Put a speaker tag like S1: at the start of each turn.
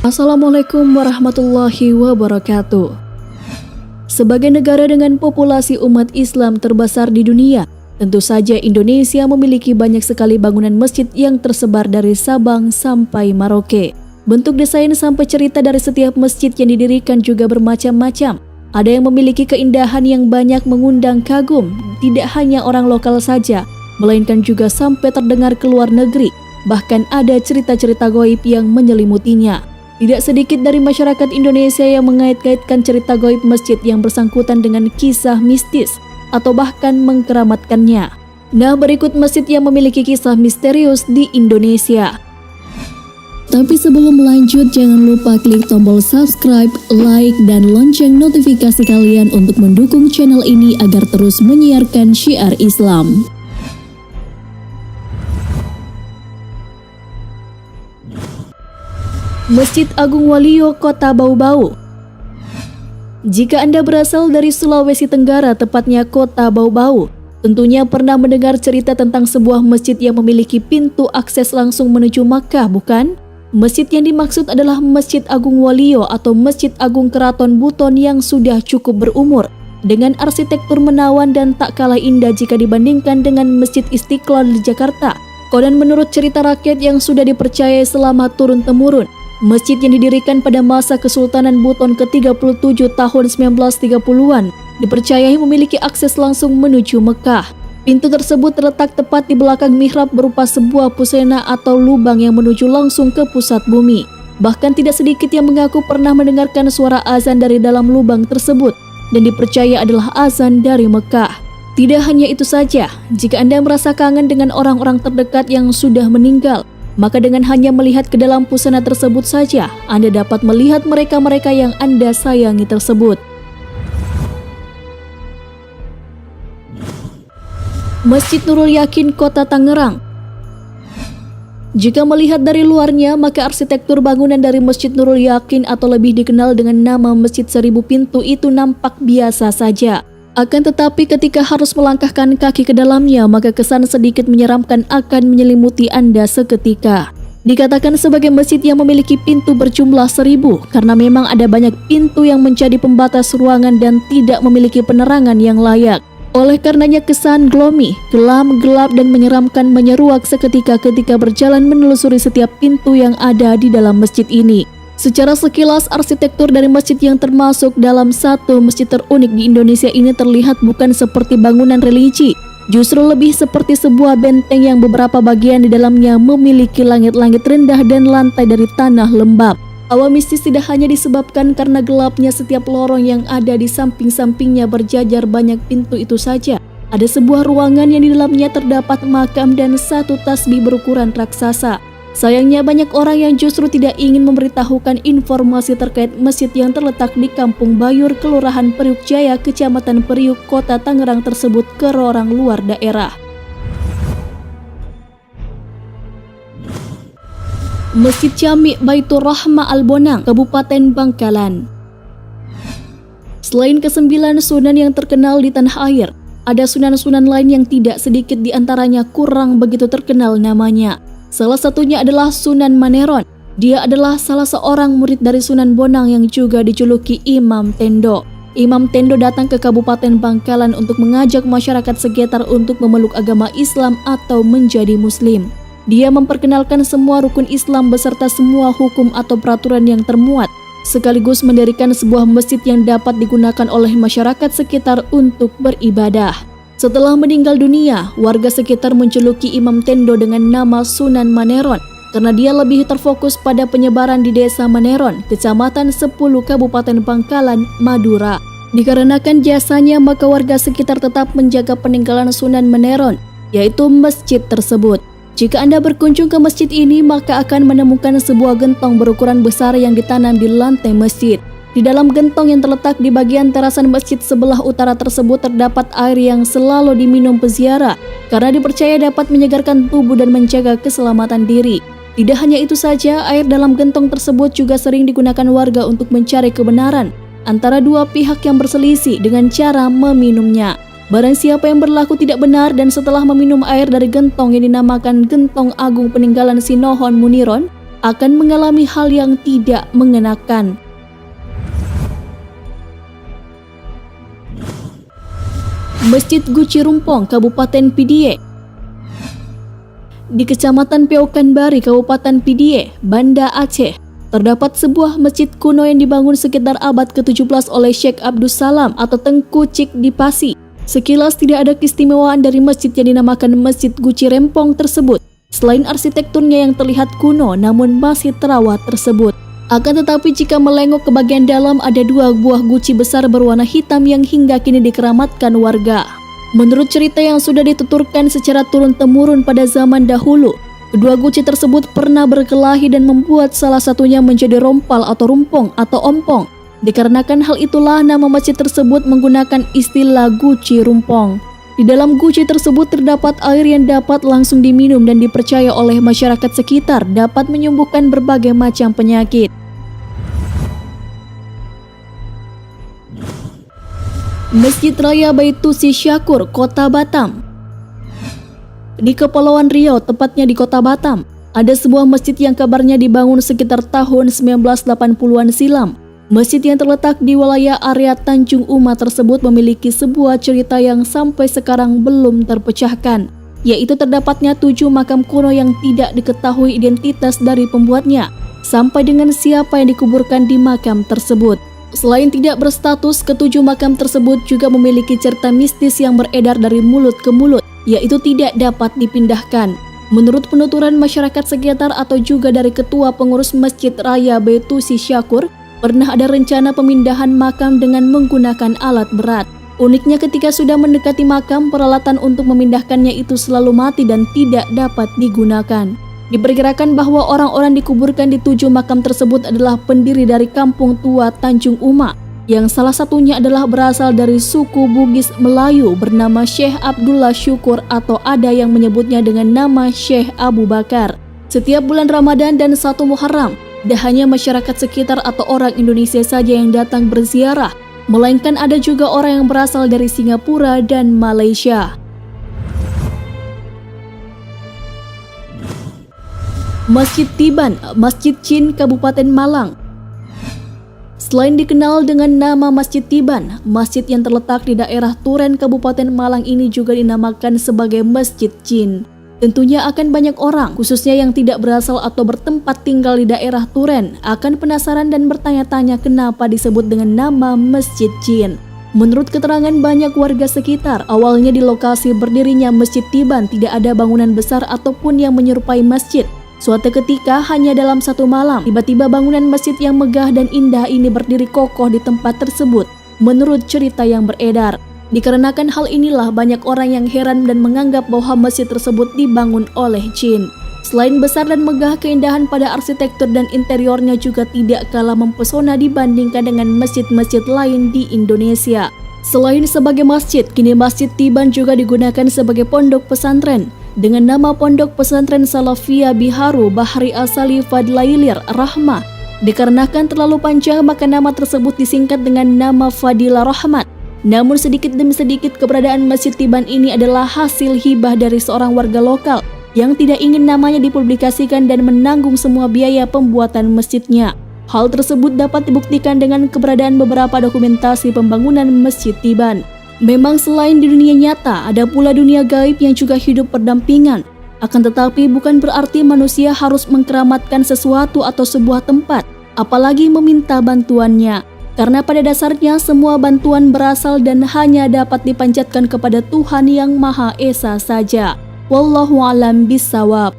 S1: Assalamualaikum warahmatullahi wabarakatuh. Sebagai negara dengan populasi umat Islam terbesar di dunia, tentu saja Indonesia memiliki banyak sekali bangunan masjid yang tersebar dari Sabang sampai Merauke. Bentuk desain sampai cerita dari setiap masjid yang didirikan juga bermacam-macam. Ada yang memiliki keindahan yang banyak mengundang kagum, tidak hanya orang lokal saja, melainkan juga sampai terdengar ke luar negeri. Bahkan ada cerita-cerita gaib yang menyelimutinya. Tidak sedikit dari masyarakat Indonesia yang mengait-kaitkan cerita gaib masjid yang bersangkutan dengan kisah mistis atau bahkan mengkeramatkannya. Nah, berikut masjid yang memiliki kisah misterius di Indonesia. Tapi sebelum lanjut, jangan lupa klik tombol subscribe, like, dan lonceng notifikasi kalian untuk mendukung channel ini agar terus menyiarkan syiar Islam. Masjid Agung Waluyo, Kota Bau-Bau. Jika Anda berasal dari Sulawesi Tenggara, tepatnya Kota Bau-Bau, tentunya pernah mendengar cerita tentang sebuah masjid yang memiliki pintu akses langsung menuju Makkah, bukan? Masjid yang dimaksud adalah Masjid Agung Waluyo atau Masjid Agung Keraton Buton yang sudah cukup berumur, dengan arsitektur menawan dan tak kalah indah jika dibandingkan dengan Masjid Istiqlal di Jakarta. Konon menurut cerita rakyat yang sudah dipercayai selama turun-temurun, masjid yang didirikan pada masa Kesultanan Buton ke-37 tahun 1930-an dipercayai memiliki akses langsung menuju Mekah. Pintu tersebut terletak tepat di belakang mihrab berupa sebuah pusena atau lubang yang menuju langsung ke pusat bumi. Bahkan tidak sedikit yang mengaku pernah mendengarkan suara azan dari dalam lubang tersebut dan dipercaya adalah azan dari Mekah. Tidak hanya itu saja, jika Anda merasa kangen dengan orang-orang terdekat yang sudah meninggal, maka dengan hanya melihat ke dalam pusana tersebut saja, Anda dapat melihat mereka-mereka yang Anda sayangi tersebut. Masjid Nurul Yakin, Kota Tangerang. Jika melihat dari luarnya, maka arsitektur bangunan dari Masjid Nurul Yakin atau lebih dikenal dengan nama Masjid Seribu Pintu itu nampak biasa saja. Akan tetapi ketika harus melangkahkan kaki ke dalamnya, maka kesan sedikit menyeramkan akan menyelimuti Anda seketika. Dikatakan sebagai masjid yang memiliki pintu berjumlah 1000 karena memang ada banyak pintu yang menjadi pembatas ruangan dan tidak memiliki penerangan yang layak. Oleh karenanya kesan gloomy, kelam, gelap, dan menyeramkan menyeruak seketika ketika berjalan menelusuri setiap pintu yang ada di dalam masjid ini. Secara sekilas, arsitektur dari masjid yang termasuk dalam satu masjid terunik di Indonesia ini terlihat bukan seperti bangunan religi, justru lebih seperti sebuah benteng yang beberapa bagian di dalamnya memiliki langit-langit rendah dan lantai dari tanah lembab. Hawa mistis tidak hanya disebabkan karena gelapnya setiap lorong yang ada di samping-sampingnya berjajar banyak pintu itu saja. Ada sebuah ruangan yang di dalamnya terdapat makam dan satu tasbih berukuran raksasa. Sayangnya banyak orang yang justru tidak ingin memberitahukan informasi terkait masjid yang terletak di Kampung Bayur, Kelurahan Periuk Jaya, Kecamatan Periuk, Kota Tangerang tersebut ke orang luar daerah. Masjid Jami' Baitur Rahmah Al-Bonang, Kabupaten Bangkalan. Selain ke-9 sunan yang terkenal di tanah air, ada sunan-sunan lain yang tidak sedikit diantaranya kurang begitu terkenal namanya. Salah satunya adalah Sunan Maneron. Dia adalah salah seorang murid dari Sunan Bonang yang juga dijuluki Imam Tendo. Imam Tendo datang ke Kabupaten Bangkalan untuk mengajak masyarakat sekitar untuk memeluk agama Islam atau menjadi Muslim. Dia memperkenalkan semua rukun Islam beserta semua hukum atau peraturan yang termuat, sekaligus mendirikan sebuah masjid yang dapat digunakan oleh masyarakat sekitar untuk beribadah. Setelah meninggal dunia, warga sekitar menjuluki Imam Tendo dengan nama Sunan Maneron karena dia lebih terfokus pada penyebaran di Desa Maneron, Kecamatan 10 Kabupaten Bangkalan, Madura. Dikarenakan jasanya, maka warga sekitar tetap menjaga peninggalan Sunan Maneron, yaitu masjid tersebut. Jika Anda berkunjung ke masjid ini, maka akan menemukan sebuah gentong berukuran besar yang ditanam di lantai masjid. Di dalam gentong yang terletak di bagian terasan masjid sebelah utara tersebut terdapat air yang selalu diminum peziarah karena dipercaya dapat menyegarkan tubuh dan menjaga keselamatan diri. Tidak hanya itu saja, air dalam gentong tersebut juga sering digunakan warga untuk mencari kebenaran antara dua pihak yang berselisih dengan cara meminumnya. Barang siapa yang berlaku tidak benar dan setelah meminum air dari gentong yang dinamakan Gentong Agung peninggalan Sinohon Muniron akan mengalami hal yang tidak mengenakan. Masjid Guci Rumpong, Kabupaten Pidie. Di Kecamatan Peokanbari, Kabupaten Pidie, Banda Aceh, terdapat sebuah masjid kuno yang dibangun sekitar abad ke-17 oleh Syekh Abdus Salam atau Tengku Cik Dipasi. Sekilas tidak ada keistimewaan dari masjid yang dinamakan Masjid Guci Rempong tersebut, selain arsitekturnya yang terlihat kuno namun masih terawat tersebut. Akan tetapi jika melengok ke bagian dalam, ada dua buah guci besar berwarna hitam yang hingga kini dikeramatkan warga. Menurut cerita yang sudah dituturkan secara turun-temurun pada zaman dahulu, kedua guci tersebut pernah berkelahi dan membuat salah satunya menjadi rompal atau rumpong atau ompong. Dikarenakan hal itulah nama masjid tersebut menggunakan istilah Guci Rumpong. Di dalam guci tersebut terdapat air yang dapat langsung diminum dan dipercaya oleh masyarakat sekitar dapat menyembuhkan berbagai macam penyakit. Masjid Raya Baitusi Syakur, Kota Batam. Di Kepulauan Riau, tepatnya di Kota Batam, ada sebuah masjid yang kabarnya dibangun sekitar tahun 1980-an silam. Masjid yang terletak di wilayah area Tanjung Uma tersebut memiliki sebuah cerita yang sampai sekarang belum terpecahkan, yaitu terdapatnya 7 makam kuno yang tidak diketahui identitas dari pembuatnya, sampai dengan siapa yang dikuburkan di makam tersebut. Selain tidak berstatus, ketujuh makam tersebut juga memiliki cerita mistis yang beredar dari mulut ke mulut, yaitu tidak dapat dipindahkan. Menurut penuturan masyarakat sekitar atau juga dari ketua pengurus Masjid Raya Baitusi Syakur, pernah ada rencana pemindahan makam dengan menggunakan alat berat. Uniknya ketika sudah mendekati makam, peralatan untuk memindahkannya itu selalu mati dan tidak dapat digunakan. Diperkirakan bahwa orang-orang dikuburkan di 7 makam tersebut adalah pendiri dari kampung tua Tanjung Uma, yang salah satunya adalah berasal dari suku Bugis Melayu bernama Syekh Abdullah Syukur atau ada yang menyebutnya dengan nama Syekh Abu Bakar. Setiap bulan Ramadan dan 1 Muharram, tidak hanya masyarakat sekitar atau orang Indonesia saja yang datang berziarah, melainkan ada juga orang yang berasal dari Singapura dan Malaysia. Masjid Tiban, Masjid Chin, Kabupaten Malang. Selain dikenal dengan nama Masjid Tiban, masjid yang terletak di daerah Turen, Kabupaten Malang ini juga dinamakan sebagai Masjid Chin. Tentunya akan banyak orang, khususnya yang tidak berasal atau bertempat tinggal di daerah Turen, akan penasaran dan bertanya-tanya kenapa disebut dengan nama Masjid Chin. Menurut keterangan banyak warga sekitar, awalnya di lokasi berdirinya Masjid Tiban tidak ada bangunan besar ataupun yang menyerupai masjid. Suatu ketika, hanya dalam 1 malam, tiba-tiba bangunan masjid yang megah dan indah ini berdiri kokoh di tempat tersebut, menurut cerita yang beredar. Dikarenakan hal inilah banyak orang yang heran dan menganggap bahwa masjid tersebut dibangun oleh jin. Selain besar dan megah, keindahan pada arsitektur dan interiornya juga tidak kalah mempesona dibandingkan dengan masjid-masjid lain di Indonesia. Selain sebagai masjid, kini Masjid Tiban juga digunakan sebagai pondok pesantren dengan nama Pondok Pesantren Salafiyah Biharu Bahri Asali Fadlailir Rahmah. Dikarenakan terlalu panjang, maka nama tersebut disingkat dengan nama Fadilah Rahmat. Namun sedikit demi sedikit keberadaan Masjid Tiban ini adalah hasil hibah dari seorang warga lokal yang tidak ingin namanya dipublikasikan dan menanggung semua biaya pembuatan masjidnya. Hal tersebut dapat dibuktikan dengan keberadaan beberapa dokumentasi pembangunan Masjid Tiban. Memang selain di dunia nyata, ada pula dunia gaib yang juga hidup berdampingan. Akan tetapi bukan berarti manusia harus mengkeramatkan sesuatu atau sebuah tempat, apalagi meminta bantuannya. Karena pada dasarnya semua bantuan berasal dan hanya dapat dipanjatkan kepada Tuhan yang Maha Esa saja. Wallahu a'lam bishawab.